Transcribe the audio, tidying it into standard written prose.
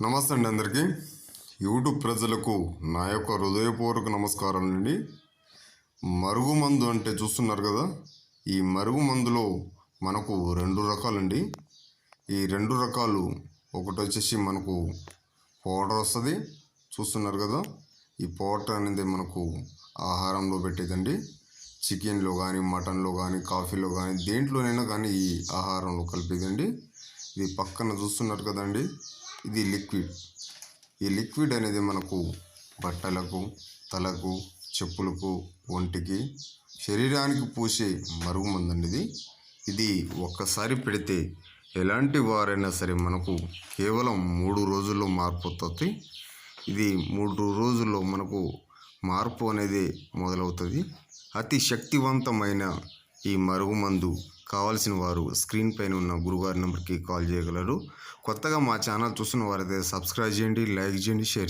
నమస్తే అండి అందరికీ. యూట్యూబ్ ప్రజలకు నా యొక్క హృదయపూర్వక నమస్కారాలండి. మరుగుమందు అంటే చూస్తున్నారు కదా, ఈ మరుగుమందులో మనకు రెండు రకాలండి. ఈ రెండు రకాలు ఒకటి వచ్చేసి మనకు పౌడర్ వస్తుంది, చూస్తున్నారు కదా. ఈ పౌడర్ అనేది మనకు ఆహారంలో పెట్టేదండి. చికెన్లో కానీ, మటన్లో కానీ, కాఫీలో కానీ, దేంట్లోనైనా కానీ ఈ ఆహారంలో కలిపేదండి. ఇది పక్కన చూస్తున్నారు కదండి, ఇది లిక్విడ్. ఈ లిక్విడ్ అనేది మనకు బట్టలకు, తలకు, చెప్పులకు, ఒంటికి, శరీరానికి పూసే మరుగుమందండి. ఇది ఒక్కసారి పెడితే ఎలాంటి వారైనా సరే మనకు కేవలం 3 రోజుల్లో మార్పు వస్తుంది. ఇది 3 రోజుల్లో మనకు మార్పు అనేది మొదలవుతుంది. అతి శక్తివంతమైన ఈ మరుగుమందు కావాల్సిన వారు స్క్రీన్ పైన ఉన్న గురుగారి నెంబర్కి కాల్ చేయగలరు. కొత్తగా మా ఛానల్ చూస్తున్న వారైతే సబ్స్క్రైబ్ చేయండి, లైక్ చేయండి, షేర్ చేయండి.